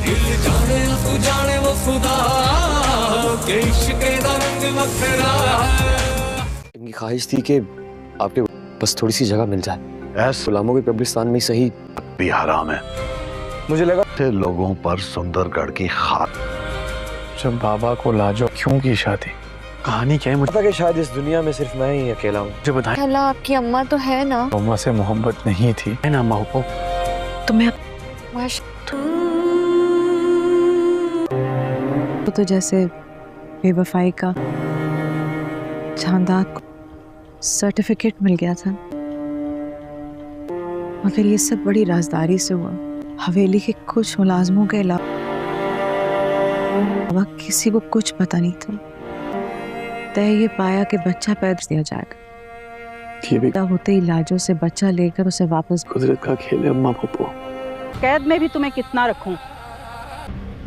दिल जाने तू जाने वो खुदा के इश्क दा रंग वखरा है। इनकी ख्वाहिश थी कि आपके बस थोड़ी सी जगह मिल जाए, ऐसे गुलामों के कब्रिस्तान में सही भी हराम है। मुझे लगा से लोगों पर सुंदरगढ़ की खाक। जब बाबा को लाजो क्यों की शादी, कहानी क्या है? मुझे था कि शायद इस दुनिया में सिर्फ मैं ही अकेला हूँ। बताएं, अल्लाह आपकी अम्मा तो है ना? अम्मा से मोहब्बत नहीं थी, है ना अम्मा को? तुम्हें तो जैसे बेवफाई का शानदार सर्टिफिकेट मिल गया था, मगर ये सब बड़ी राजदारी से हुआ। हवेली के कुछ मुलाजमों के अलावा किसी को कुछ पता नहीं था। तय ये पाया कि बच्चा पैदा दिया जाएगा। ये भी होते ही लाजो से बच्चा लेकर उसे वापस कुदरत का खेल है अम्मा पप्पो। कैद में भी तुम्हें कितना रखूं,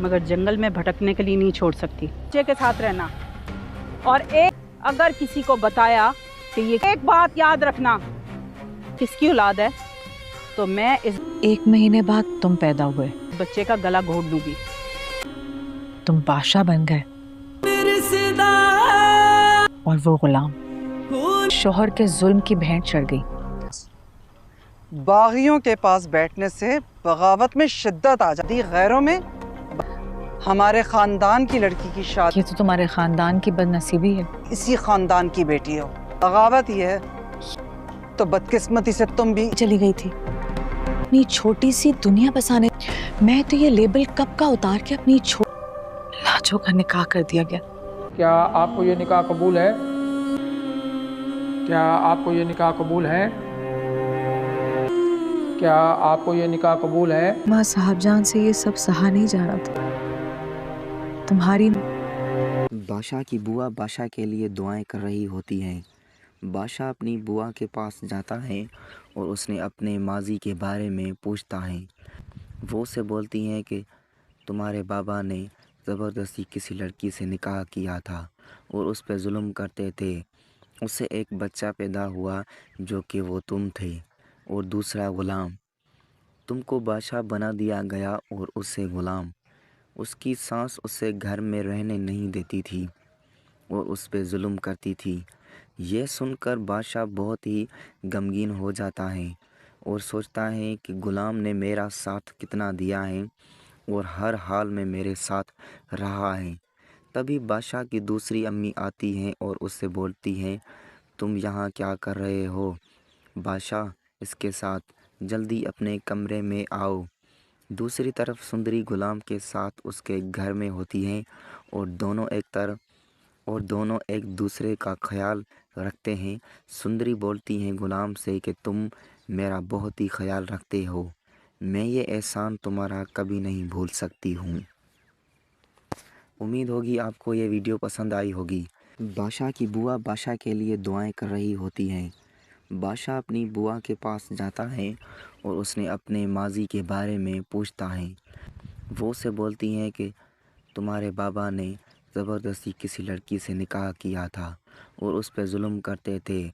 मगर जंगल में भटकने के लिए नहीं छोड़ सकती। बच्चे के साथ रहना, और एक अगर किसी को बताया कि ये एक बात याद रखना, किसकी औलाद है, तो मैं इस 1 महीने बाद तुम पैदा हुए, बच्चे का गला घोट दूंगी। तुम बादशाह बन गए और वो गुलाम शोहर के जुल्म की भेंट चढ़ गई। बागियों के पास बैठने से बगावत में शिद्दत आ जाती, गैरों में हमारे खानदान की लड़की की शादी। ये तो तुम्हारे खानदान की बदनसीबी है। इसी खानदान की बेटी हो, बगावत ये है तो बदकिस्मती से तुम भी चली गई थी अपनी छोटी सी दुनिया बसाने। मैं तो ये लेबल कब का उतार के अपनी लाजो का निकाह कर दिया गया। क्या आपको ये निकाह कबूल है? क्या आपको ये निकाह कबूल है? क्या आपको ये निकाह कबूल है? माँ साहबजान से ये सब सहा नहीं जा रहा था। तुम्हारी बादशाह की बुआ बादशाह के लिए दुआएं कर रही होती हैं। बादशाह अपनी बुआ के पास जाता है और उसने अपने माजी के बारे में पूछता है। वो उसे बोलती हैं कि तुम्हारे बाबा ने ज़बरदस्ती किसी लड़की से निकाह किया था और उस पर जुल्म करते थे। उससे एक बच्चा पैदा हुआ जो कि वो तुम थे, और दूसरा ग़ुलाम। तुमको बादशाह बना दिया गया और उससे ग़ुलाम। उसकी सास उसे घर में रहने नहीं देती थी और उस पर जुल्म करती थी। यह सुनकर बादशाह बहुत ही गमगीन हो जाता है और सोचता है कि ग़ुलाम ने मेरा साथ कितना दिया है और हर हाल में मेरे साथ रहा है। तभी बादशाह की दूसरी अम्मी आती हैं और उससे बोलती हैं, तुम यहाँ क्या कर रहे हो? बादशाह, इसके साथ जल्दी अपने कमरे में आओ। दूसरी तरफ सुंदरी ग़ुलाम के साथ उसके घर में होती हैं और दोनों एक दूसरे का ख्याल रखते हैं। सुंदरी बोलती हैं ग़ुलाम से कि तुम मेरा बहुत ही ख्याल रखते हो, मैं ये एहसान तुम्हारा कभी नहीं भूल सकती हूँ। उम्मीद होगी आपको ये वीडियो पसंद आई होगी। बादशाह की बुआ बादशाह के लिए दुआएं कर रही होती हैं। बादशाह अपनी बुआ के पास जाता है और उसने अपने माजी के बारे में पूछता है। वो उसे बोलती हैं कि तुम्हारे बाबा ने ज़बरदस्ती किसी लड़की से निकाह किया था और उस पर जुल्म करते थे।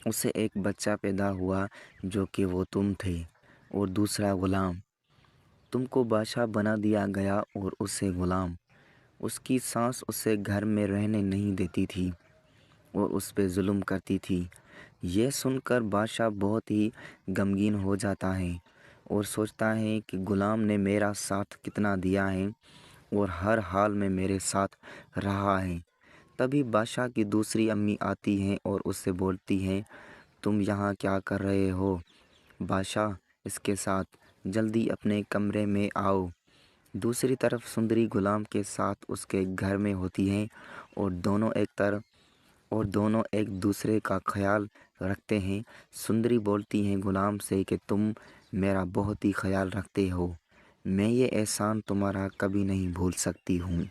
उससे एक बच्चा पैदा हुआ जो कि वो तुम थे, और दूसरा ग़ुलाम। तुमको बादशाह बना दिया गया और उससे ग़ुलाम। उसकी सास उसे घर में रहने नहीं देती थी और उस पर जुल्म करती थी। यह सुनकर बादशाह बहुत ही गमगीन हो जाता है और सोचता है कि ग़ुलाम ने मेरा साथ कितना दिया है और हर हाल में मेरे साथ रहा है। तभी बादशाह की दूसरी अम्मी आती हैं और उससे बोलती हैं, तुम यहाँ क्या कर रहे हो? बादशाह, इसके साथ जल्दी अपने कमरे में आओ। दूसरी तरफ सुंदरी ग़ुलाम के साथ उसके घर में होती हैं और दोनों एक दूसरे का ख्याल रखते हैं। सुंदरी बोलती हैं ग़ुलाम से कि तुम मेरा बहुत ही ख्याल रखते हो, मैं ये एहसान तुम्हारा कभी नहीं भूल सकती हूँ।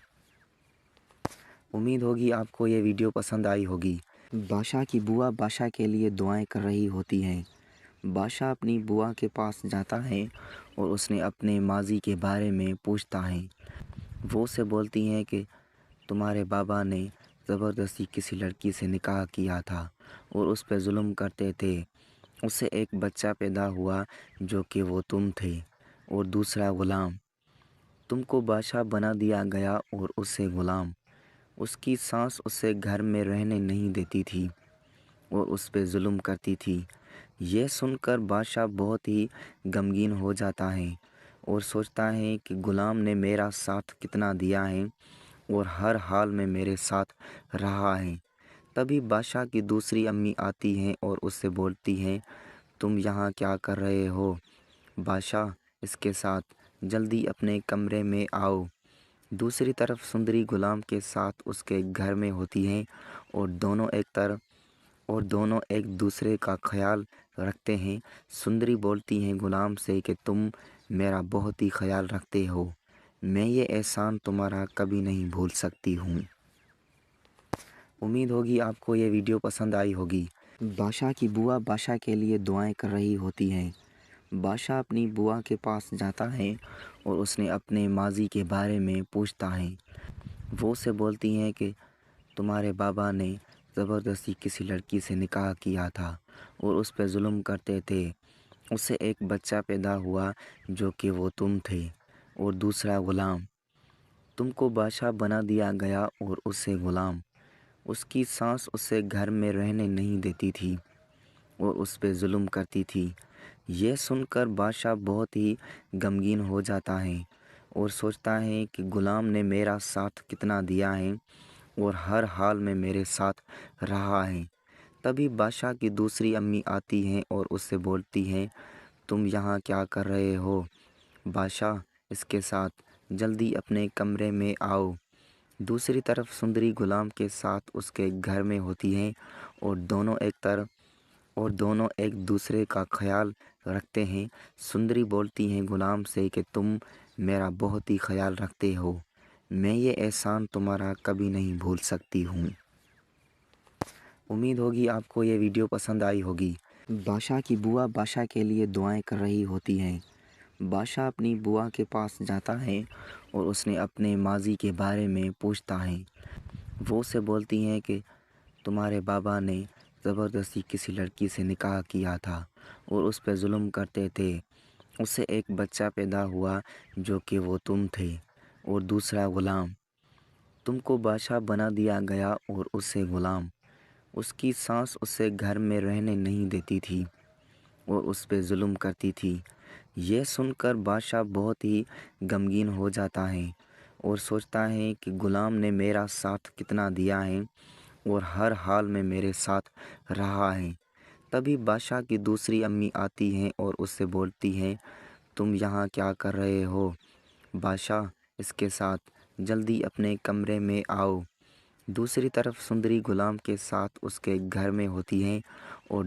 उम्मीद होगी आपको ये वीडियो पसंद आई होगी। बादशाह की बुआ बादशाह के लिए दुआएं कर रही होती हैं। बादशाह अपनी बुआ के पास जाता है और उसने अपने माजी के बारे में पूछता है। वो उसे बोलती हैं कि तुम्हारे बाबा ने ज़बरदस्ती किसी लड़की से निकाह किया था और उस पर जुल्म करते थे। उससे एक बच्चा पैदा हुआ जो कि वो तुम थे, और दूसरा ग़ुलाम। तुमको बादशाह बना दिया गया और उससे गुलाम। उसकी सास उसे घर में रहने नहीं देती थी और उस पे जुल्म करती थी। यह सुनकर बादशाह बहुत ही गमगीन हो जाता है और सोचता है कि गुलाम ने मेरा साथ कितना दिया है और हर हाल में मेरे साथ रहा है। तभी बादशाह की दूसरी अम्मी आती हैं और उससे बोलती हैं, तुम यहाँ क्या कर रहे हो? बादशाह इसके साथ जल्दी अपने कमरे में आओ। दूसरी तरफ सुंदरी गुलाम के साथ उसके घर में होती हैं और दोनों एक दूसरे का ख्याल रखते हैं। सुंदरी बोलती हैं गुलाम से कि तुम मेरा बहुत ही ख्याल रखते हो, मैं ये एहसान तुम्हारा कभी नहीं भूल सकती हूँ। उम्मीद होगी आपको ये वीडियो पसंद आई होगी। बादशाह की बुआ बादशाह के लिए दुआएं कर रही होती हैं। बादशाह अपनी बुआ के पास जाता है और उसने अपने माजी के बारे में पूछता है। वो उसे बोलती हैं कि तुम्हारे बाबा ने ज़बरदस्ती किसी लड़की से निकाह किया था और उस पर जुल्म करते थे। उससे एक बच्चा पैदा हुआ जो कि वो तुम थे और दूसरा गुलाम। तुमको बादशाह बना दिया गया और उससे गुलाम। उसकी सास उसे घर में रहने नहीं देती थी और उस पे जुल्म करती थी। यह सुनकर बादशाह बहुत ही गमगीन हो जाता है और सोचता है कि गुलाम ने मेरा साथ कितना दिया है और हर हाल में मेरे साथ रहा है। तभी बादशाह की दूसरी अम्मी आती हैं और उससे बोलती हैं, तुम यहाँ क्या कर रहे हो? बादशाह इसके साथ जल्दी अपने कमरे में आओ। दूसरी तरफ सुंदरी गुलाम के साथ उसके घर में होती हैं और दोनों एक दूसरे का ख्याल रखते हैं। सुंदरी बोलती हैं गुलाम से कि तुम मेरा बहुत ही ख्याल रखते हो, मैं ये एहसान तुम्हारा कभी नहीं भूल सकती हूँ। उम्मीद होगी आपको ये वीडियो पसंद आई होगी। बादशाह की बुआ बादशाह के लिए दुआएं कर रही होती हैं। बादशाह अपनी बुआ के पास जाता है और उसने अपने माजी के बारे में पूछता है। वो उसे बोलती हैं कि तुम्हारे बाबा ने ज़बरदस्ती किसी लड़की से निकाह किया था और उस पर जुल्म करते थे। उससे एक बच्चा पैदा हुआ जो कि वो तुम थे और दूसरा गुलाम। तुमको बादशाह बना दिया गया और उससे गुलाम। उसकी सास उसे घर में रहने नहीं देती थी और उस पे जुल्म करती थी। यह सुनकर बादशाह बहुत ही गमगीन हो जाता है और सोचता है कि गुलाम ने मेरा साथ कितना दिया है और हर हाल में मेरे साथ रहा है। तभी बादशाह की दूसरी अम्मी आती हैं और उससे बोलती हैं, तुम यहाँ क्या कर रहे हो? बादशाह इसके साथ जल्दी अपने कमरे में आओ। दूसरी तरफ सुंदरी गुलाम के साथ उसके घर में होती हैं और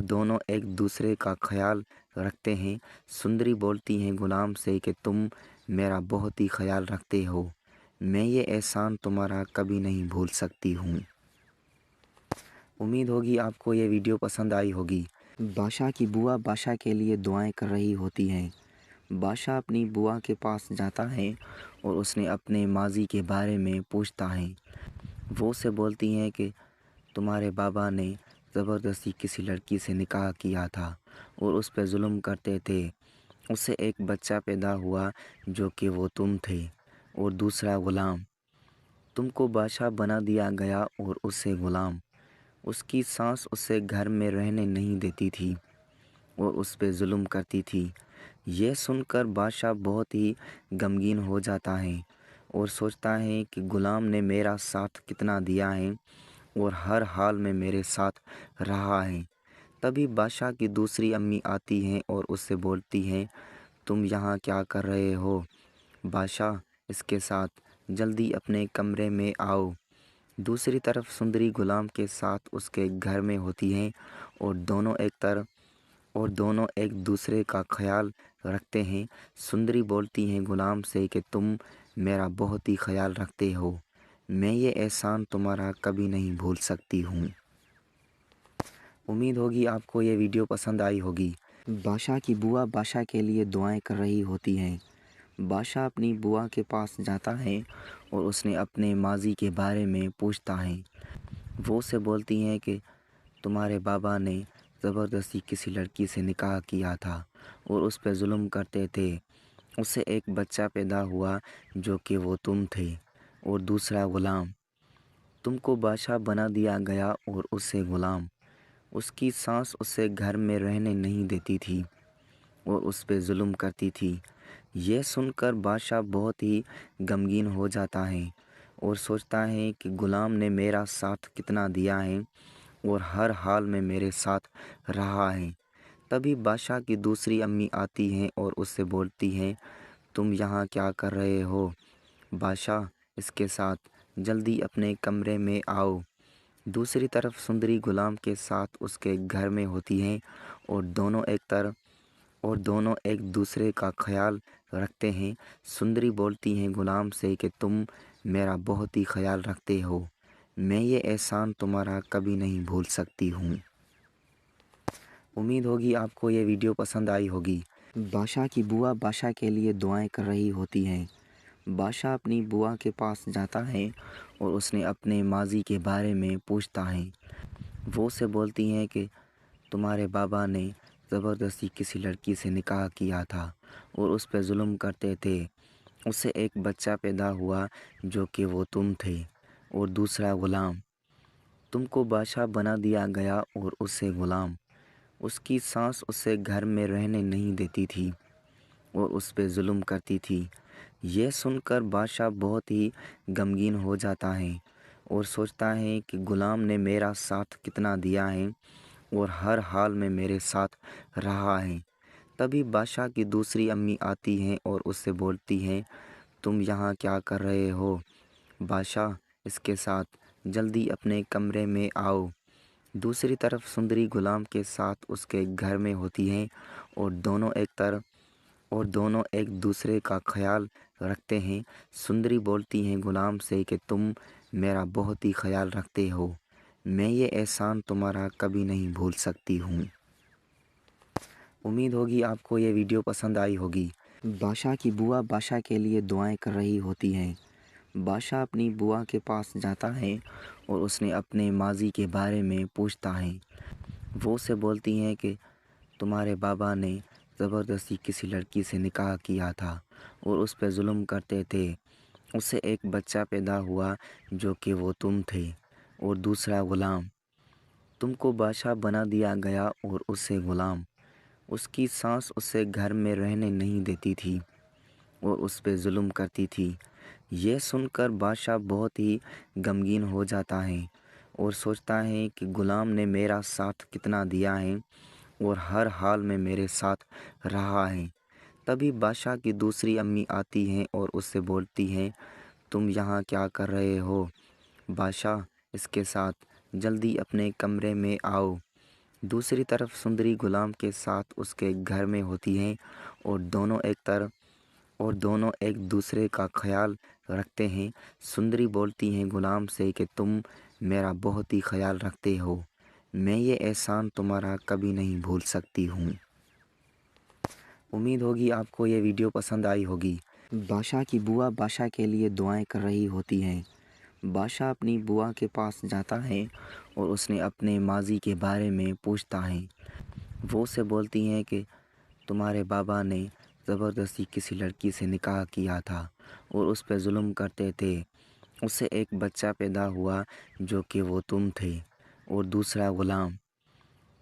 दोनों एक दूसरे का ख्याल रखते हैं। सुंदरी बोलती हैं गुलाम से कि तुम मेरा बहुत ही ख्याल रखते हो, मैं ये एहसान तुम्हारा कभी नहीं भूल सकती हूँ। उम्मीद होगी आपको ये वीडियो पसंद आई होगी। बादशाह की बुआ बादशाह के लिए दुआएं कर रही होती हैं। बादशाह अपनी बुआ के पास जाता है और उसने अपने माजी के बारे में पूछता है। वो उसे बोलती हैं कि तुम्हारे बाबा ने ज़बरदस्ती किसी लड़की से निकाह किया था और उस पर जुल्म करते थे। उससे एक बच्चा पैदा हुआ जो कि वो तुम थे और दूसरा गुलाम। तुमको बादशाह बना दिया गया और उससे गुलाम। उसकी सास उसे घर में रहने नहीं देती थी और उस पे जुल्म करती थी। यह सुनकर बादशाह बहुत ही गमगीन हो जाता है और सोचता है कि गुलाम ने मेरा साथ कितना दिया है और हर हाल में मेरे साथ रहा है। तभी बादशाह की दूसरी अम्मी आती हैं और उससे बोलती हैं, तुम यहाँ क्या कर रहे हो? बादशाह इसके साथ जल्दी अपने कमरे में आओ। दूसरी तरफ सुंदरी गुलाम के साथ उसके घर में होती हैं और दोनों एक दूसरे का ख्याल रखते हैं। सुंदरी बोलती हैं गुलाम से कि तुम मेरा बहुत ही ख्याल रखते हो, मैं ये एहसान तुम्हारा कभी नहीं भूल सकती हूँ। उम्मीद होगी आपको ये वीडियो पसंद आई होगी। बादशाह की बुआ बादशाह के लिए दुआएं कर रही होती हैं। बादशाह अपनी बुआ के पास जाता है और उसने अपने माजी के बारे में पूछता है। वो उसे बोलती हैं कि तुम्हारे बाबा ने ज़बरदस्ती किसी लड़की से निकाह किया था और उस पर जुल्म करते थे। उसे एक बच्चा पैदा हुआ जो कि वो तुम थे और दूसरा गुलाम। तुमको बादशाह बना दिया गया और उससे गुलाम। उसकी सास उसे घर में रहने नहीं देती थी और उस पे जुल्म करती थी। यह सुनकर बादशाह बहुत ही गमगीन हो जाता है और सोचता है कि गुलाम ने मेरा साथ कितना दिया है और हर हाल में मेरे साथ रहा है। तभी बादशाह की दूसरी अम्मी आती हैं और उससे बोलती हैं, तुम यहाँ क्या कर रहे हो? बादशाह इसके साथ जल्दी अपने कमरे में आओ। दूसरी तरफ सुंदरी गुलाम के साथ उसके घर में होती हैं और दोनों एक दूसरे का ख्याल रखते हैं। सुंदरी बोलती हैं गुलाम से कि तुम मेरा बहुत ही ख्याल रखते हो, मैं ये एहसान तुम्हारा कभी नहीं भूल सकती हूँ। उम्मीद होगी आपको ये वीडियो पसंद आई होगी। बादशाह की बुआ बादशाह के लिए दुआएं कर रही होती हैं। बादशाह अपनी बुआ के पास जाता है और उसने अपने माजी के बारे में पूछता है। वो उसे बोलती हैं कि तुम्हारे बाबा ने ज़बरदस्ती किसी लड़की से निकाह किया था और उस पर जुल्म करते थे। उसे एक बच्चा पैदा हुआ जो कि वो तुम थे और दूसरा गुलाम। तुमको बादशाह बना दिया गया और उससे गुलाम। उसकी सास उसे घर में रहने नहीं देती थी और उस पे जुल्म करती थी। यह सुनकर बादशाह बहुत ही गमगीन हो जाता है और सोचता है कि गुलाम ने मेरा साथ कितना दिया है और हर हाल में मेरे साथ रहा है। तभी बादशाह की दूसरी अम्मी आती हैं और उससे बोलती हैं, तुम यहाँ क्या कर रहे हो? बादशाह इसके साथ जल्दी अपने कमरे में आओ। दूसरी तरफ सुंदरी गुलाम के साथ उसके घर में होती हैं और दोनों एक दूसरे का ख्याल रखते हैं। सुंदरी बोलती हैं गुलाम से कि तुम मेरा बहुत ही ख्याल रखते हो, मैं ये एहसान तुम्हारा कभी नहीं भूल सकती हूँ। उम्मीद होगी आपको ये वीडियो पसंद आई होगी। बादशाह की बुआ बादशाह के लिए दुआएं कर रही होती हैं। बादशाह अपनी बुआ के पास जाता है और उसने अपने माजी के बारे में पूछता है। वो उसे बोलती हैं कि तुम्हारे बाबा ने ज़बरदस्ती किसी लड़की से निकाह किया था और उस पर जुल्म करते थे। उसे एक बच्चा पैदा हुआ जो कि वो तुम थे और दूसरा गुलाम। तुमको बादशाह बना दिया गया और उससे गुलाम। उसकी सास उसे घर में रहने नहीं देती थी और उस पे जुल्म करती थी। यह सुनकर बादशाह बहुत ही गमगीन हो जाता है और सोचता है कि गुलाम ने मेरा साथ कितना दिया है और हर हाल में मेरे साथ रहा है। तभी बादशाह की दूसरी अम्मी आती हैं और उससे बोलती हैं, तुम यहाँ क्या कर रहे हो? बादशाह इसके साथ जल्दी अपने कमरे में आओ। दूसरी तरफ सुंदरी गुलाम के साथ उसके घर में होती हैं और दोनों एक दूसरे का ख्याल रखते हैं। सुंदरी बोलती हैं गुलाम से कि तुम मेरा बहुत ही ख्याल रखते हो, मैं ये एहसान तुम्हारा कभी नहीं भूल सकती हूँ। उम्मीद होगी आपको ये वीडियो पसंद आई होगी। बादशाह की बुआ बादशाह के लिए दुआएं कर रही होती हैं। बादशाह अपनी बुआ के पास जाता है और उसने अपने माजी के बारे में पूछता है। वो उसे बोलती हैं कि तुम्हारे बाबा ने ज़बरदस्ती किसी लड़की से निकाह किया था और उस पर जुल्म करते थे। उसे एक बच्चा पैदा हुआ जो कि वो तुम थे और दूसरा गुलाम।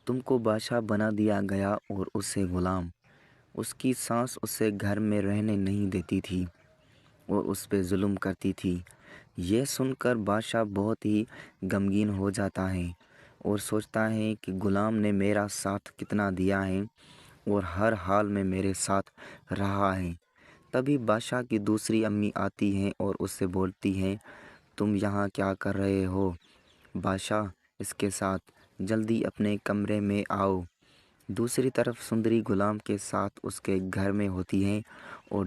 तुमको बादशाह बना दिया गया और उससे गुलाम। उसकी सास उसे घर में रहने नहीं देती थी और उस पे जुल्म करती थी। यह सुनकर बादशाह बहुत ही गमगीन हो जाता है और सोचता है कि गुलाम ने मेरा साथ कितना दिया है और हर हाल में मेरे साथ रहा है। तभी बादशाह की दूसरी अम्मी आती हैं और उससे बोलती हैं, तुम यहाँ क्या कर रहे हो? बादशाह इसके साथ जल्दी अपने कमरे में आओ। दूसरी तरफ सुंदरी गुलाम के साथ उसके घर में होती हैं और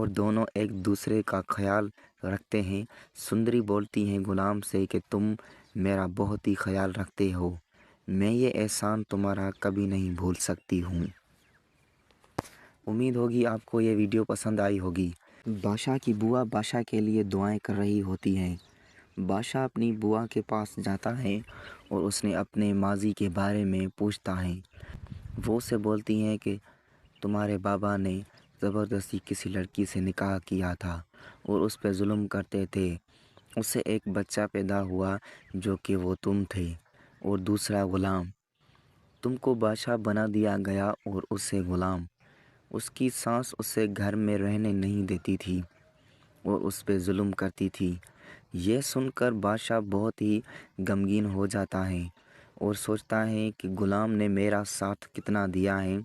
दोनों एक दूसरे का ख्याल रखते हैं। सुंदरी बोलती हैं गुलाम से कि तुम मेरा बहुत ही ख्याल रखते हो, मैं ये एहसान तुम्हारा कभी नहीं भूल सकती हूँ। उम्मीद होगी आपको ये वीडियो पसंद आई होगी। बादशाह की बुआ बादशाह के लिए दुआएं कर रही होती हैं। बादशाह अपनी बुआ के पास जाता है और उसने अपने माजी के बारे में पूछता है। वो उसे बोलती हैं कि तुम्हारे बाबा ने ज़बरदस्ती किसी लड़की से निकाह किया था और उस पर जुल्म करते थे। उससे एक बच्चा पैदा हुआ जो कि वो तुम थे और दूसरा ग़ुलाम। तुमको बादशाह बना दिया गया और उससे ग़ुलाम। उसकी सास उसे घर में रहने नहीं देती थी और उस पर जुल्म करती थी। यह सुनकर बादशाह बहुत ही गमगीन हो जाता है और सोचता है कि ग़ुलाम ने मेरा साथ कितना दिया है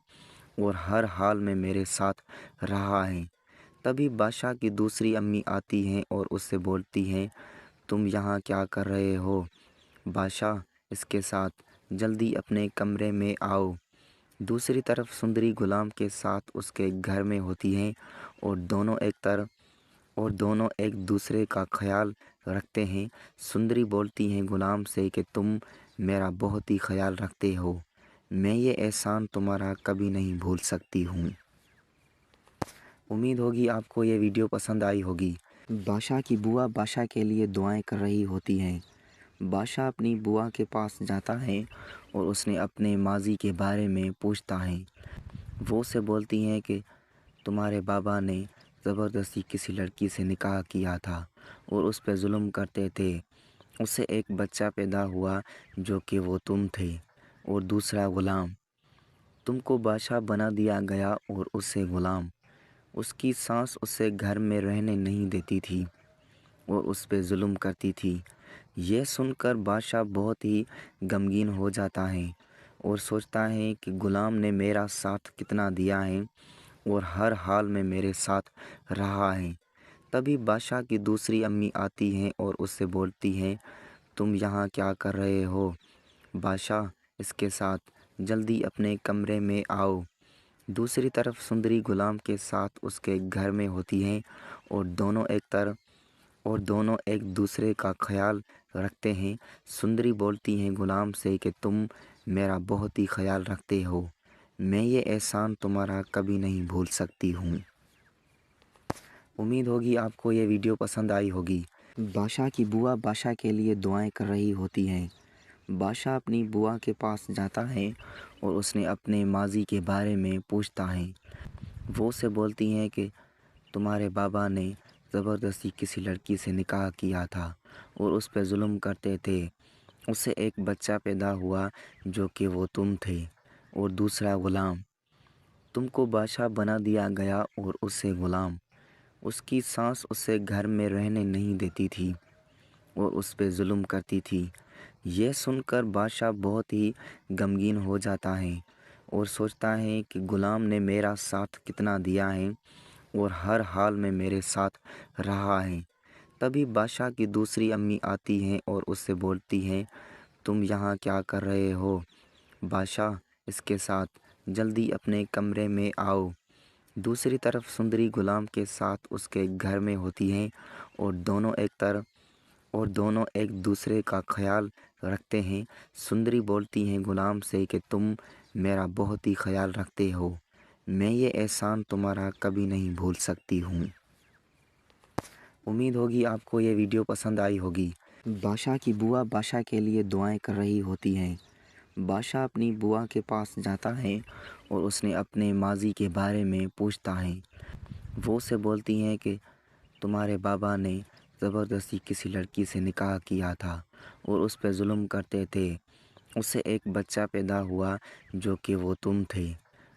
और हर हाल में मेरे साथ रहा है। तभी बादशाह की दूसरी अम्मी आती हैं और उससे बोलती हैं, तुम यहाँ क्या कर रहे हो? बादशाह इसके साथ जल्दी अपने कमरे में आओ। दूसरी तरफ सुंदरी ग़ुलाम के साथ उसके घर में होती हैं और दोनों एक दूसरे का ख्याल रखते हैं। सुंदरी बोलती हैं ग़ुलाम से कि तुम मेरा बहुत ही ख्याल रखते हो, मैं ये एहसान तुम्हारा कभी नहीं भूल सकती हूँ। उम्मीद होगी आपको ये वीडियो पसंद आई होगी। बादशाह की बुआ बादशाह के लिए दुआएं कर रही होती हैं। बादशाह अपनी बुआ के पास जाता है और उसने अपने माजी के बारे में पूछता है। वो उसे बोलती हैं कि तुम्हारे बाबा ने ज़बरदस्ती किसी लड़की से निकाह किया था और उस पर जुल्म करते थे। उससे एक बच्चा पैदा हुआ जो कि वो तुम थे और दूसरा ग़ुलाम। तुमको बादशाह बना दिया गया और उससे ग़ुलाम। उसकी सास उसे घर में रहने नहीं देती थी और उस पर जुल्म करती थी। यह सुनकर बादशाह बहुत ही गमगीन हो जाता है और सोचता है कि ग़ुलाम ने मेरा साथ कितना दिया है और हर हाल में मेरे साथ रहा है। तभी बादशाह की दूसरी अम्मी आती हैं और उससे बोलती हैं, तुम यहाँ क्या कर रहे हो? बादशाह इसके साथ जल्दी अपने कमरे में आओ। दूसरी तरफ सुंदरी ग़ुलाम के साथ उसके घर में होती हैं और दोनों एक दूसरे का ख्याल रखते हैं। सुंदरी बोलती हैं ग़ुलाम से कि तुम मेरा बहुत ही ख्याल रखते हो, मैं ये एहसान तुम्हारा कभी नहीं भूल सकती हूँ। उम्मीद होगी आपको ये वीडियो पसंद आई होगी। बादशाह की बुआ बादशाह के लिए दुआएं कर रही होती हैं। बादशाह अपनी बुआ के पास जाता है और उसने अपने माजी के बारे में पूछता है। वो उसे बोलती हैं कि तुम्हारे बाबा ने ज़बरदस्ती किसी लड़की से निकाह किया था और उस पर जुल्म करते थे। उससे एक बच्चा पैदा हुआ जो कि वो तुम थे और दूसरा ग़ुलाम। तुमको बादशाह बना दिया गया और उससे ग़ुलाम। उसकी सास उसे घर में रहने नहीं देती थी और उस पर जुल्म करती थी। यह सुनकर बादशाह बहुत ही गमगीन हो जाता है और सोचता है कि ग़ुलाम ने मेरा साथ कितना दिया है और हर हाल में मेरे साथ रहा है। तभी बादशाह की दूसरी अम्मी आती हैं और उससे बोलती हैं, तुम यहाँ क्या कर रहे हो? बादशाह इसके साथ जल्दी अपने कमरे में आओ। दूसरी तरफ सुंदरी ग़ुलाम के साथ उसके घर में होती हैं और दोनों एक दूसरे का ख्याल रखते हैं। सुंदरी बोलती हैं ग़ुलाम से कि तुम मेरा बहुत ही ख्याल रखते हो, मैं ये एहसान तुम्हारा कभी नहीं भूल सकती हूँ। उम्मीद होगी आपको ये वीडियो पसंद आई होगी। बादशाह की बुआ बादशाह के लिए दुआएं कर रही होती हैं। बादशाह अपनी बुआ के पास जाता है और उसने अपने माजी के बारे में पूछता है। वो उसे बोलती हैं कि तुम्हारे बाबा ने ज़बरदस्ती किसी लड़की से निकाह किया था और उस पर जुल्म करते थे। उससे एक बच्चा पैदा हुआ जो कि वो तुम थे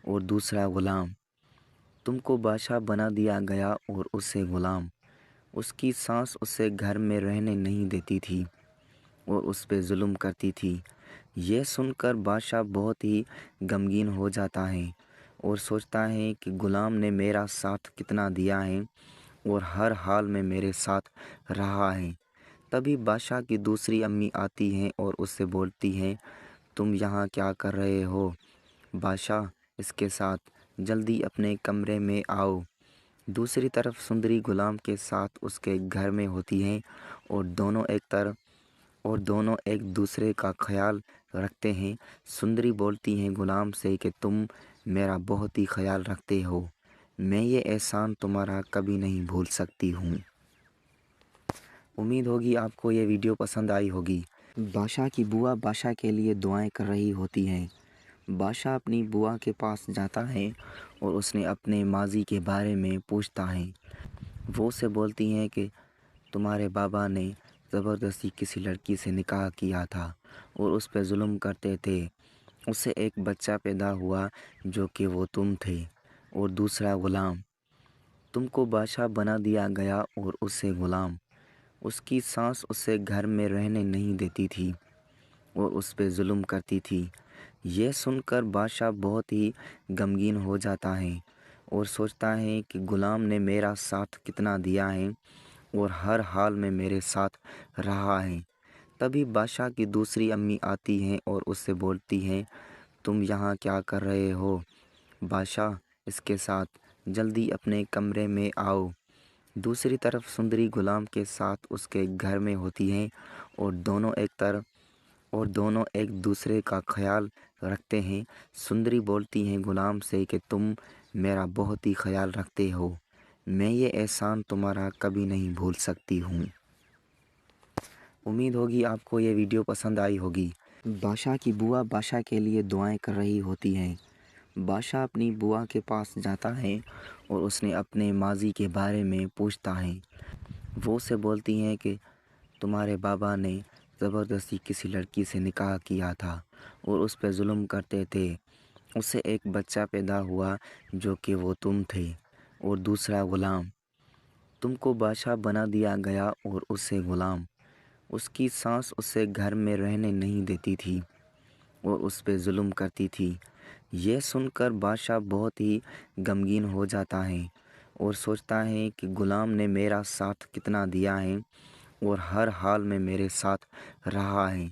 और दूसरा ग़ुलाम। तुमको बादशाह बना दिया गया और उससे ग़ुलाम। उसकी सास उसे घर में रहने नहीं देती थी और उस पर जुल्म करती थी। यह सुनकर बादशाह बहुत ही गमगीन हो जाता है और सोचता है कि ग़ुलाम ने मेरा साथ कितना दिया है और हर हाल में मेरे साथ रहा है। तभी बादशाह की दूसरी अम्मी आती हैं और उससे बोलती हैं, तुम यहाँ क्या कर रहे हो? बादशाह इसके साथ जल्दी अपने कमरे में आओ। दूसरी तरफ सुंदरी ग़ुलाम के साथ उसके घर में होती हैं और दोनों एक दूसरे का ख्याल रखते हैं। सुंदरी बोलती हैं ग़ुलाम से कि तुम मेरा बहुत ही ख्याल रखते हो, मैं ये एहसान तुम्हारा कभी नहीं भूल सकती हूँ। उम्मीद होगी आपको ये वीडियो पसंद आई होगी। बादशाह की बुआ बादशाह के लिए दुआएं कर रही होती हैं। बादशाह अपनी बुआ के पास जाता है और उसने अपने माजी के बारे में पूछता है। वो उससे बोलती हैं कि तुम्हारे बाबा ने ज़बरदस्ती किसी लड़की से निकाह किया था और उस पर जुल्म करते थे। उससे एक बच्चा पैदा हुआ जो कि वो तुम थे और दूसरा ग़ुलाम। तुमको बादशाह बना दिया गया और उससे ग़ुलाम। उसकी सास उसे घर में रहने नहीं देती थी और उस पे जुल्म करती थी। यह सुनकर बादशाह बहुत ही गमगीन हो जाता है और सोचता है कि ग़ुलाम ने मेरा साथ कितना दिया है और हर हाल में मेरे साथ रहा है। तभी बादशाह की दूसरी अम्मी आती हैं और उससे बोलती हैं, तुम यहाँ क्या कर रहे हो? बादशाह इसके साथ जल्दी अपने कमरे में आओ। दूसरी तरफ सुंदरी ग़ुलाम के साथ उसके घर में होती हैं और दोनों एक दूसरे का ख्याल रखते हैं। सुंदरी बोलती हैं ग़ुलाम से कि तुम मेरा बहुत ही ख्याल रखते हो, मैं ये एहसान तुम्हारा कभी नहीं भूल सकती हूँ। उम्मीद होगी आपको ये वीडियो पसंद आई होगी। बादशाह की बुआ बादशाह के लिए दुआएं कर रही होती हैं। बादशाह अपनी बुआ के पास जाता है और उसने अपने माजी के बारे में पूछता है। वो उससे बोलती हैं कि तुम्हारे बाबा ने ज़बरदस्ती किसी लड़की से निकाह किया था और उस पर जुल्म करते थे। उससे एक बच्चा पैदा हुआ जो कि वो तुम थे और दूसरा ग़ुलाम। तुमको बादशाह बना दिया गया और उससे ग़ुलाम। उसकी सास उसे घर में रहने नहीं देती थी और उस पे जुल्म करती थी। यह सुनकर बादशाह बहुत ही गमगीन हो जाता है और सोचता है कि ग़ुलाम ने मेरा साथ कितना दिया है और हर हाल में मेरे साथ रहा है।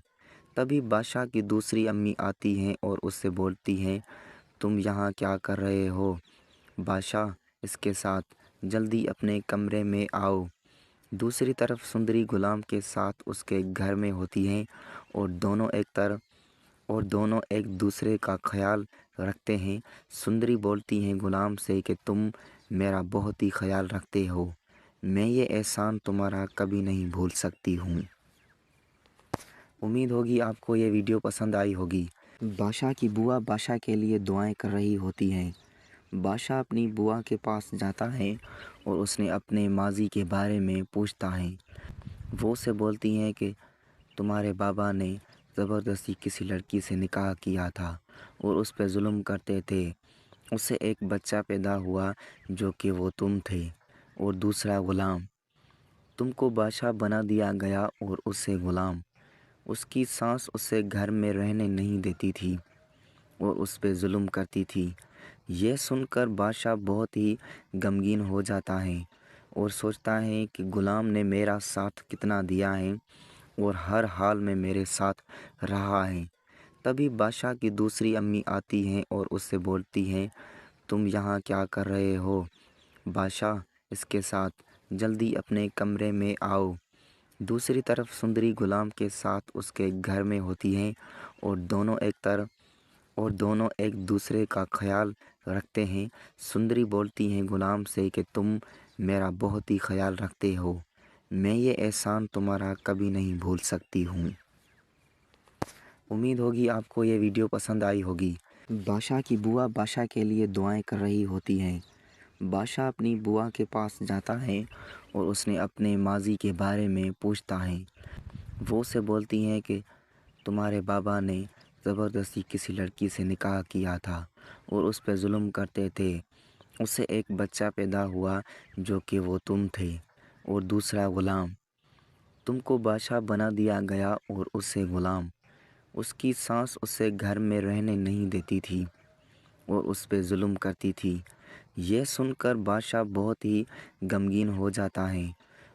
तभी बादशाह की दूसरी अम्मी आती हैं और उससे बोलती हैं, तुम यहाँ क्या कर रहे हो? बादशाह इसके साथ जल्दी अपने कमरे में आओ। दूसरी तरफ सुंदरी ग़ुलाम के साथ उसके घर में होती हैं और दोनों एक दूसरे का ख्याल रखते हैं। सुंदरी बोलती हैं ग़ुलाम से कि तुम मेरा बहुत ही ख्याल रखते हो, मैं ये एहसान तुम्हारा कभी नहीं भूल सकती हूँ। उम्मीद होगी आपको ये वीडियो पसंद आई होगी। बादशाह की बुआ बादशाह के लिए दुआएं कर रही होती हैं। बादशाह अपनी बुआ के पास जाता है और उसने अपने माजी के बारे में पूछता है। वो उससे बोलती हैं कि तुम्हारे बाबा ने ज़बरदस्ती किसी लड़की से निकाह किया था और उस पर जुल्म करते थे। उससे एक बच्चा पैदा हुआ जो कि वो तुम थे और दूसरा ग़ुलाम। तुमको बादशाह बना दिया गया और उससे ग़ुलाम। उसकी सास उसे घर में रहने नहीं देती थी और उस पे जुल्म करती थी। यह सुनकर बादशाह बहुत ही गमगीन हो जाता है और सोचता है कि ग़ुलाम ने मेरा साथ कितना दिया है और हर हाल में मेरे साथ रहा है। तभी बादशाह की दूसरी अम्मी आती हैं और उससे बोलती हैं, तुम यहाँ क्या कर रहे हो? बादशाह इसके साथ जल्दी अपने कमरे में आओ। दूसरी तरफ सुंदरी ग़ुलाम के साथ उसके घर में होती हैं और दोनों एक दूसरे का ख्याल रखते हैं। सुंदरी बोलती हैं ग़ुलाम से कि तुम मेरा बहुत ही ख्याल रखते हो, मैं ये एहसान तुम्हारा कभी नहीं भूल सकती हूँ। उम्मीद होगी आपको ये वीडियो पसंद आई होगी। बादशाह की बुआ बादशाह के लिए दुआएं कर रही होती हैं। बादशाह अपनी बुआ के पास जाता है और उसने अपने माजी के बारे में पूछता है। वो उससे बोलती हैं कि तुम्हारे बाबा ने ज़बरदस्ती किसी लड़की से निकाह किया था और उस पर जुल्म करते थे। उससे एक बच्चा पैदा हुआ जो कि वो तुम थे और दूसरा ग़ुलाम। तुमको बादशाह बना दिया गया और उससे ग़ुलाम। उसकी सास उसे घर में रहने नहीं देती थी और उस पे जुल्म करती थी। यह सुनकर बादशाह बहुत ही गमगीन हो जाता है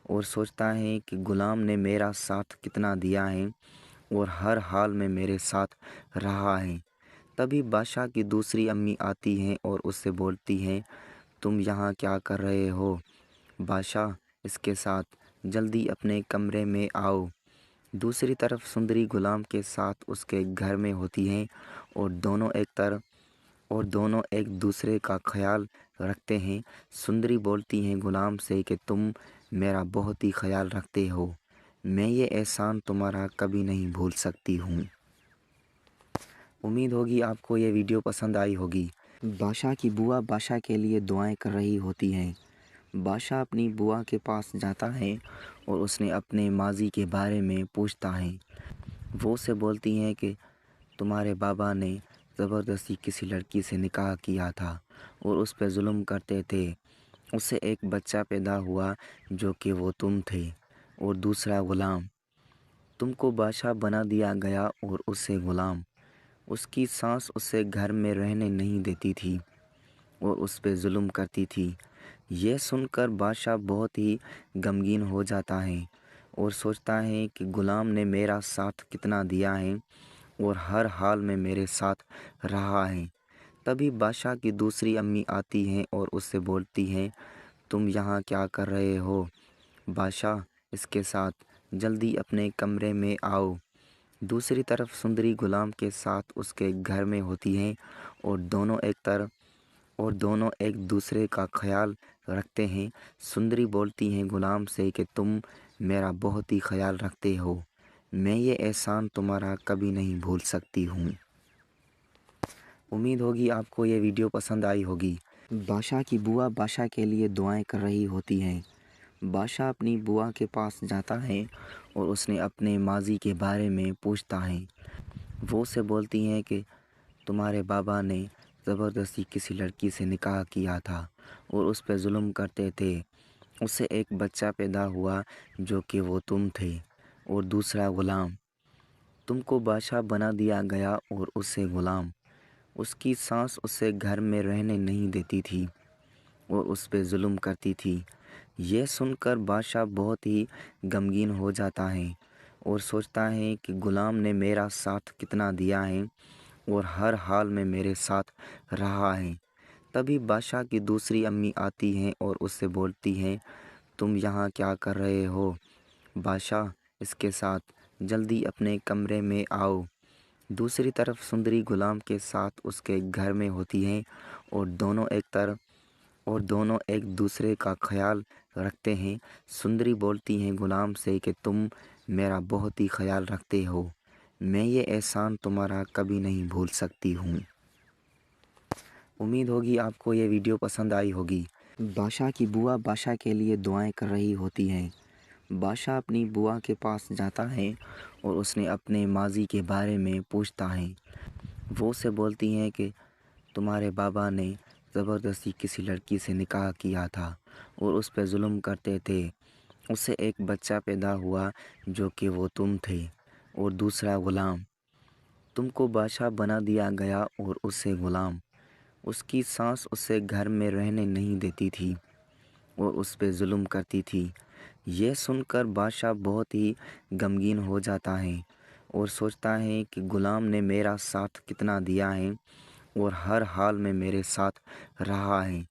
और सोचता है कि ग़ुलाम ने मेरा साथ कितना दिया है और हर हाल में मेरे साथ रहा है। तभी बादशाह की दूसरी अम्मी आती हैं और उससे बोलती हैं, तुम यहाँ क्या कर रहे हो? बादशाह इसके साथ जल्दी अपने कमरे में आओ। दूसरी तरफ सुंदरी ग़ुलाम के साथ उसके घर में होती हैं और दोनों एक दूसरे का ख्याल रखते हैं। सुंदरी बोलती हैं ग़ुलाम से कि तुम मेरा बहुत ही ख्याल रखते हो, मैं ये एहसान तुम्हारा कभी नहीं भूल सकती हूँ। उम्मीद होगी आपको ये वीडियो पसंद आई होगी। बादशाह की बुआ बादशाह के लिए दुआएं कर रही होती हैं। बादशाह अपनी बुआ के पास जाता है और उसने अपने माजी के बारे में पूछता है। वो उसे बोलती हैं कि तुम्हारे बाबा ने ज़बरदस्ती किसी लड़की से निकाह किया था और उस पर जुल्म करते थे। उससे एक बच्चा पैदा हुआ जो कि वो तुम थे और दूसरा ग़ुलाम। तुमको बादशाह बना दिया गया और उससे ग़ुलाम। उसकी सास उसे घर में रहने नहीं देती थी और उस पर जुल्म करती थी। यह सुनकर बादशाह बहुत ही गमगीन हो जाता है और सोचता है कि ग़ुलाम ने मेरा साथ कितना दिया है और हर हाल में मेरे साथ रहा है। तभी बादशाह की दूसरी अम्मी आती हैं और उससे बोलती हैं, तुम यहाँ क्या कर रहे हो? बादशाह इसके साथ जल्दी अपने कमरे में आओ। दूसरी तरफ सुंदरी ग़ुलाम के साथ उसके घर में होती हैं और दोनों एक दूसरे का ख्याल रखते हैं। सुंदरी बोलती हैं ग़ुलाम से कि तुम मेरा बहुत ही ख्याल रखते हो। मैं ये एहसान तुम्हारा कभी नहीं भूल सकती हूँ। उम्मीद होगी आपको ये वीडियो पसंद आई होगी। बादशाह की बुआ बादशाह के लिए दुआएं कर रही होती हैं। बादशाह अपनी बुआ के पास जाता है और उसने अपने माजी के बारे में पूछता है। वो उसे बोलती हैं कि तुम्हारे बाबा ने ज़बरदस्ती किसी लड़की से निकाह किया था और उस पर जुल्म करते थे। उससे एक बच्चा पैदा हुआ जो कि वो तुम थे और दूसरा ग़ुलाम। तुमको बादशाह बना दिया गया और उससे ग़ुलाम। उसकी सास उसे घर में रहने नहीं देती थी और उस पर जुल्म करती थी। यह सुनकर बादशाह बहुत ही गमगीन हो जाता है और सोचता है कि ग़ुलाम ने मेरा साथ कितना दिया है और हर हाल में मेरे साथ रहा है। तभी बादशाह की दूसरी अम्मी आती हैं और उससे बोलती हैं, तुम यहाँ क्या कर रहे हो? बादशाह इसके साथ जल्दी अपने कमरे में आओ। दूसरी तरफ सुंदरी ग़ुलाम के साथ उसके घर में होती हैं और दोनों एक दूसरे का ख्याल रखते हैं। सुंदरी बोलती हैं ग़ुलाम से कि तुम मेरा बहुत ही ख्याल रखते हो। मैं ये एहसान तुम्हारा कभी नहीं भूल सकती हूँ। उम्मीद होगी आपको ये वीडियो पसंद आई होगी। बादशाह की बुआ बादशाह के लिए दुआएं कर रही होती हैं। बादशाह अपनी बुआ के पास जाता है और उसने अपने माजी के बारे में पूछता है। वो उसे बोलती हैं कि तुम्हारे बाबा ने ज़बरदस्ती किसी लड़की से निकाह किया था और उस पर जुल्म करते थे। उससे एक बच्चा पैदा हुआ जो कि वो तुम थे और दूसरा ग़ुलाम। तुमको बादशाह बना दिया गया और उससे ग़ुलाम। उसकी सास उसे घर में रहने नहीं देती थी और उस पर जुल्म करती थी। यह सुनकर बादशाह बहुत ही गमगीन हो जाता है और सोचता है कि ग़ुलाम ने मेरा साथ कितना दिया है और हर हाल में मेरे साथ रहा है।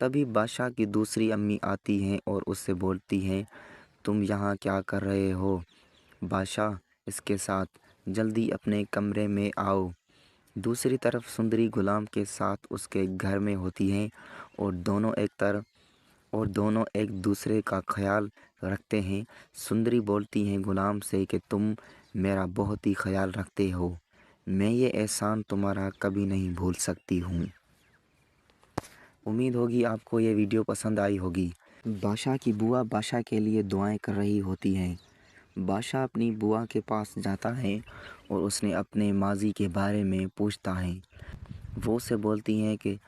तभी बादशाह की दूसरी अम्मी आती हैं और उससे बोलती हैं, तुम यहाँ क्या कर रहे हो? बादशाह इसके साथ जल्दी अपने कमरे में आओ। दूसरी तरफ सुंदरी ग़ुलाम के साथ उसके घर में होती हैं और दोनों एक दूसरे का ख्याल रखते हैं। सुंदरी बोलती हैं ग़ुलाम से कि तुम मेरा बहुत ही ख्याल रखते हो। मैं ये एहसान तुम्हारा कभी नहीं भूल सकती हूँ। उम्मीद होगी आपको ये वीडियो पसंद आई होगी। बादशाह की बुआ बादशाह के लिए दुआएं कर रही होती हैं। बादशाह अपनी बुआ के पास जाता है और उसने अपने माजी के बारे में पूछता है। वो उसे बोलती हैं कि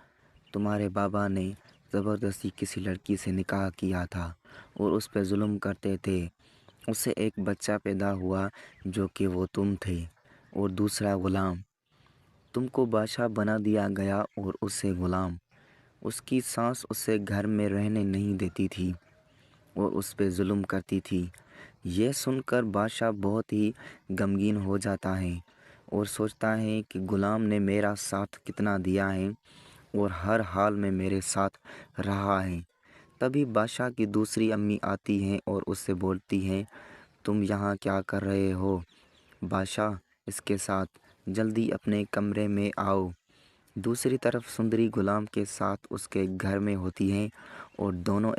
तुम्हारे बाबा ने ज़बरदस्ती किसी लड़की से निकाह किया था और उस पर जुल्म करते थे। उससे एक बच्चा पैदा हुआ जो कि वो तुम थे और दूसरा ग़ुलाम। तुमको बादशाह बना दिया गया और उससे ग़ुलाम। उसकी सास उसे घर में रहने नहीं देती थी और उस पर जुल्म करती थी। यह सुनकर बादशाह बहुत ही गमगीन हो जाता है और सोचता है कि ग़ुलाम ने मेरा साथ कितना दिया है और हर हाल में मेरे साथ रहा है। तभी बादशाह की दूसरी अम्मी आती हैं और उससे बोलती हैं, तुम यहाँ क्या कर रहे हो? बादशाह इसके साथ जल्दी अपने कमरे में आओ। दूसरी तरफ सुंदरी ग़ुलाम के साथ उसके घर में होती हैं और दोनों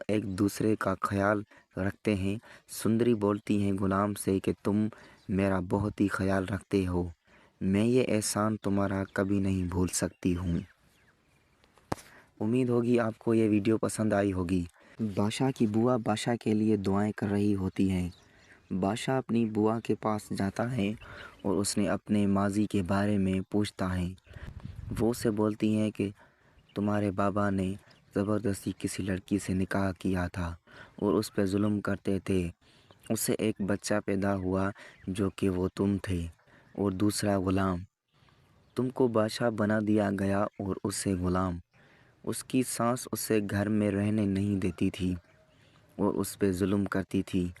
एक दूसरे का ख्याल रखते हैं। सुंदरी बोलती हैं ग़ुलाम से कि तुम मेरा बहुत ही ख्याल रखते हो। मैं ये एहसान तुम्हारा कभी नहीं भूल सकती हूँ। उम्मीद होगी आपको ये वीडियो पसंद आई होगी। बादशाह की बुआ बादशाह के लिए दुआएं कर रही होती हैं। बादशाह अपनी बुआ के पास जाता है और उसने अपने माजी के बारे में पूछता है। वो उसे बोलती हैं कि तुम्हारे बाबा ने ज़बरदस्ती किसी लड़की से निकाह किया था और उस पर जुल्म करते थे। उससे एक बच्चा पैदा हुआ जो कि वो तुम थे और दूसरा ग़ुलाम। तुमको बादशाह बना दिया गया और उससे ग़ुलाम। उसकी सास उसे घर में रहने नहीं देती थी और उस पर जुल्म करती थी।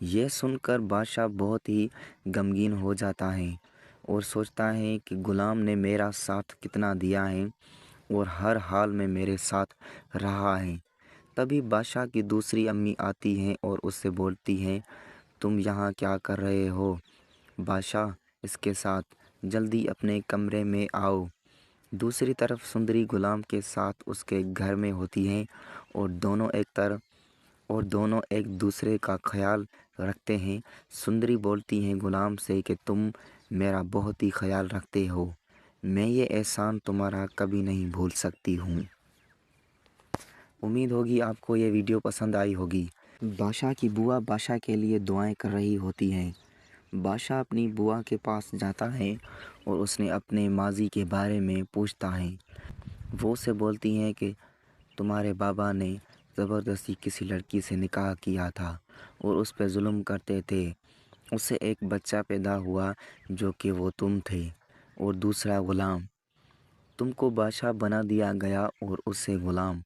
यह सुनकर बादशाह बहुत ही गमगीन हो जाता है और सोचता है कि ग़ुलाम ने मेरा साथ कितना दिया है और हर हाल में मेरे साथ रहा है। तभी बादशाह की दूसरी अम्मी आती हैं और उससे बोलती हैं, तुम यहाँ क्या कर रहे हो? बादशाह इसके साथ जल्दी अपने कमरे में आओ। दूसरी तरफ सुंदरी ग़ुलाम के साथ उसके घर में होती हैं और दोनों एक दूसरे का ख्याल रखते हैं। सुंदरी बोलती हैं ग़ुलाम से कि तुम मेरा बहुत ही ख्याल रखते हो, मैं ये एहसान तुम्हारा कभी नहीं भूल सकती हूँ। उम्मीद होगी आपको ये वीडियो पसंद आई होगी। बादशाह की बुआ बादशाह के लिए दुआएं कर रही होती हैं। बादशाह अपनी बुआ के पास जाता है और उसने अपने माजी के बारे में पूछता है। वो उसे बोलती हैं कि तुम्हारे बाबा ने ज़बरदस्ती किसी लड़की से निकाह किया था और उस पर जुल्म करते थे। उससे एक बच्चा पैदा हुआ जो कि वो तुम थे और दूसरा ग़ुलाम। तुमको बादशाह बना दिया गया और उससे ग़ुलाम।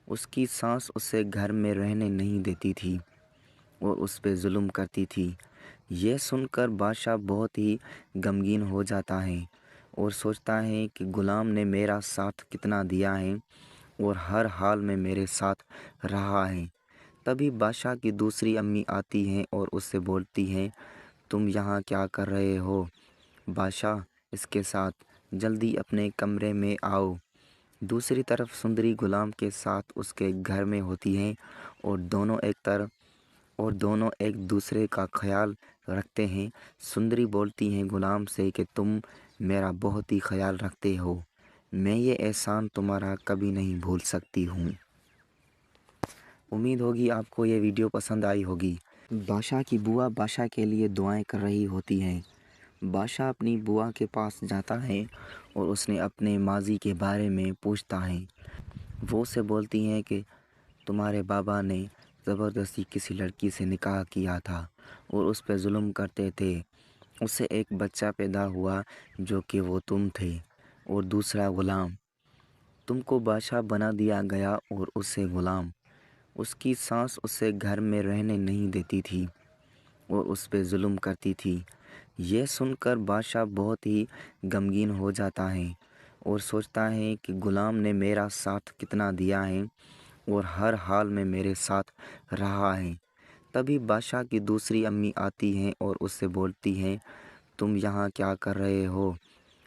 उसकी सास उसे घर में रहने नहीं देती थी और उस पर जुल्म करती थी। यह सुनकर बादशाह बहुत ही गमगीन हो जाता है और सोचता है कि ग़ुलाम ने मेरा साथ कितना दिया है और हर हाल में मेरे साथ रहा है। तभी बादशाह की दूसरी अम्मी आती हैं और उससे बोलती हैं, तुम यहाँ क्या कर रहे हो? बादशाह इसके साथ जल्दी अपने कमरे में आओ। दूसरी तरफ सुंदरी ग़ुलाम के साथ उसके घर में होती हैं और दोनों एक दूसरे का ख्याल रखते हैं। सुंदरी बोलती हैं ग़ुलाम से कि तुम मेरा बहुत ही ख्याल रखते हो, मैं ये एहसान तुम्हारा कभी नहीं भूल सकती हूँ। उम्मीद होगी आपको ये वीडियो पसंद आई होगी। बादशाह की बुआ बादशाह के लिए दुआएं कर रही होती हैं। बादशाह अपनी बुआ के पास जाता है और उसने अपने माजी के बारे में पूछता है। वो उसे बोलती हैं कि तुम्हारे बाबा ने ज़बरदस्ती किसी लड़की से निकाह किया था और उस पर जुल्म करते थे। उससे एक बच्चा पैदा हुआ जो कि वो तुम थे और दूसरा ग़ुलाम। तुमको बादशाह बना दिया गया और उससे ग़ुलाम। उसकी सास उसे घर में रहने नहीं देती थी और उस पर जुल्म करती थी। यह सुनकर बादशाह बहुत ही गमगीन हो जाता है और सोचता है कि ग़ुलाम ने मेरा साथ कितना दिया है और हर हाल में मेरे साथ रहा है। तभी बादशाह की दूसरी अम्मी आती हैं और उससे बोलती हैं, तुम यहाँ क्या कर रहे हो?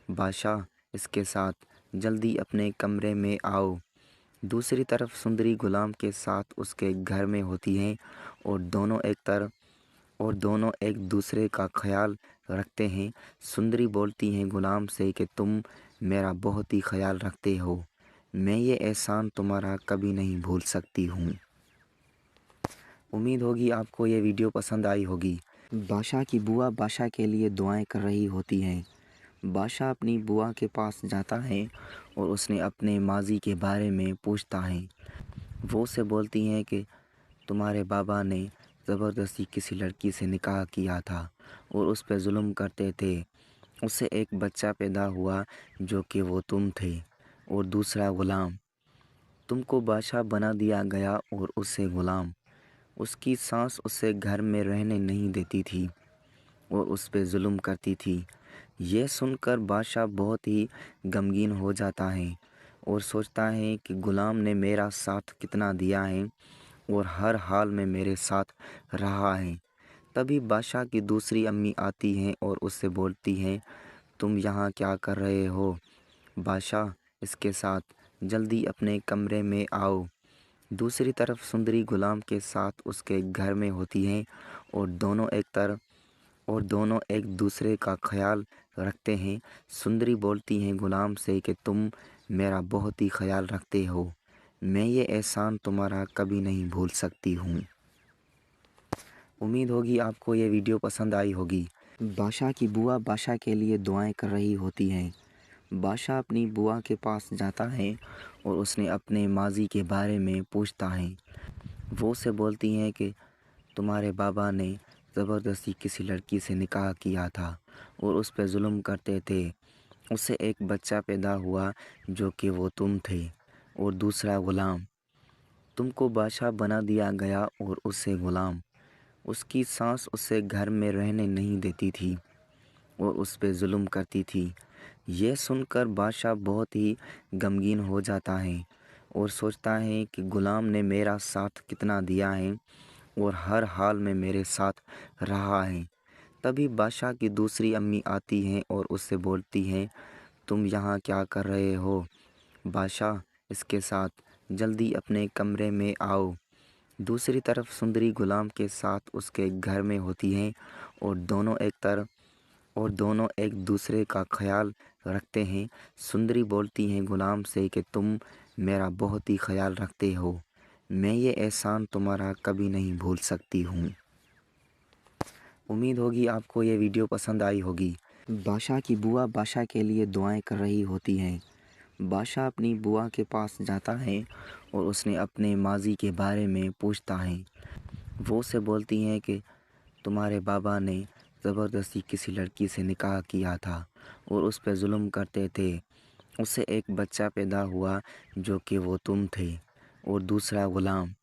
बादशाह इसके साथ जल्दी अपने कमरे में आओ। दूसरी तरफ सुंदरी ग़ुलाम के साथ उसके घर में होती हैं और दोनों एक दूसरे का ख्याल रखते हैं। सुंदरी बोलती हैं ग़ुलाम से कि तुम मेरा बहुत ही ख्याल रखते हो, मैं ये एहसान तुम्हारा कभी नहीं भूल सकती हूँ। उम्मीद होगी आपको ये वीडियो पसंद आई होगी। बादशाह की बुआ बादशाह के लिए दुआएं कर रही होती हैं। बादशाह अपनी बुआ के पास जाता है और उसने अपने माजी के बारे में पूछता है। वो उसे बोलती हैं कि तुम्हारे बाबा ने ज़बरदस्ती किसी लड़की से निकाह किया था और उस पर जुल्म करते थे। उससे एक बच्चा पैदा हुआ जो कि वो तुम थे और दूसरा ग़ुलाम। तुमको बादशाह बना दिया गया और उससे ग़ुलाम। उसकी सास उसे घर में रहने नहीं देती थी और उस पर जुल्म करती थी। यह सुनकर बादशाह बहुत ही गमगीन हो जाता है और सोचता है कि ग़ुलाम ने मेरा साथ कितना दिया है और हर हाल में मेरे साथ रहा है। तभी बादशाह की दूसरी अम्मी आती हैं और उससे बोलती हैं, तुम यहाँ क्या कर रहे हो? बादशाह इसके साथ जल्दी अपने कमरे में आओ। दूसरी तरफ सुंदरी ग़ुलाम के साथ उसके घर में होती हैं और और दोनों एक दूसरे का ख्याल रखते हैं। सुंदरी बोलती है गुलाम से कि तुम मेरा बहुत ही ख्याल रखते हो, मैं ये एहसान तुम्हारा कभी नहीं भूल सकती हूँ। उम्मीद होगी आपको ये वीडियो पसंद आई होगी। बादशाह की बुआ बादशाह के लिए दुआएं कर रही होती हैं। बादशाह अपनी बुआ के पास जाता है और उसने अपने माजी के बारे में पूछता है। वो उसे बोलती हैं कि तुम्हारे बाबा ने ज़बरदस्ती किसी लड़की से निकाह किया था और उस पर जुल्म करते थे। उससे एक बच्चा पैदा हुआ जो कि वो तुम थे और दूसरा ग़ुलाम। तुमको बादशाह बना दिया गया और उससे ग़ुलाम। उसकी सास उसे घर में रहने नहीं देती थी और उस पर जुल्म करती थी। यह सुनकर बादशाह बहुत ही गमगीन हो जाता है और सोचता है कि ग़ुलाम ने मेरा साथ कितना दिया है और हर हाल में मेरे साथ रहा है। तभी बादशाह की दूसरी अम्मी आती हैं और उससे बोलती हैं, तुम यहाँ क्या कर रहे हो? बादशाह, इसके साथ जल्दी अपने कमरे में आओ। दूसरी तरफ सुंदरी गुलाम के साथ उसके घर में होती हैं और दोनों एक दूसरे का ख्याल रखते हैं। सुंदरी बोलती हैं गुलाम से कि तुम मेरा बहुत ही ख्याल रखते हो, मैं ये एहसान तुम्हारा कभी नहीं भूल सकती हूँ। उम्मीद होगी आपको ये वीडियो पसंद आई होगी। बादशाह की बुआ बादशाह के लिए दुआएं कर रही होती हैं। बादशाह अपनी बुआ के पास जाता है और उसने अपने माजी के बारे में पूछता है। वो उसे बोलती हैं कि तुम्हारे बाबा ने ज़बरदस्ती किसी लड़की से निकाह किया था और उस पर जुल्म करते थे। उससे एक बच्चा पैदा हुआ जो कि वो तुम थे और दूसरा ग़ुलाम।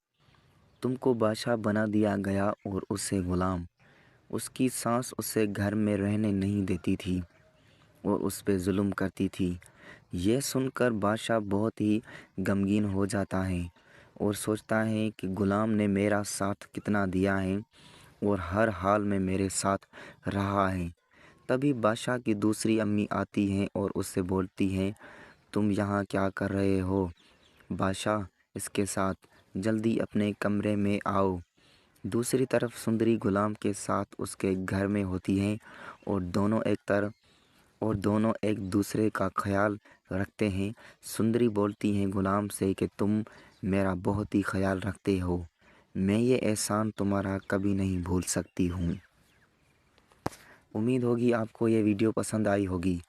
तुमको बादशाह बना दिया गया और उससे ग़ुलाम। उसकी सास उसे घर में रहने नहीं देती थी और उस पर जुल्म करती थी। यह सुनकर बादशाह बहुत ही गमगीन हो जाता है और सोचता है कि ग़ुलाम ने मेरा साथ कितना दिया है और हर हाल में मेरे साथ रहा है। तभी बादशाह की दूसरी अम्मी आती हैं और उससे बोलती हैं, तुम यहाँ क्या कर रहे हो? बादशाह, इसके साथ जल्दी अपने कमरे में आओ। दूसरी तरफ सुंदरी गुलाम के साथ उसके घर में होती हैं और दोनों एक दूसरे का ख्याल रखते हैं। सुंदरी बोलती हैं गुलाम से कि तुम मेरा बहुत ही ख्याल रखते हो, मैं ये एहसान तुम्हारा कभी नहीं भूल सकती हूँ। उम्मीद होगी आपको ये वीडियो पसंद आई होगी।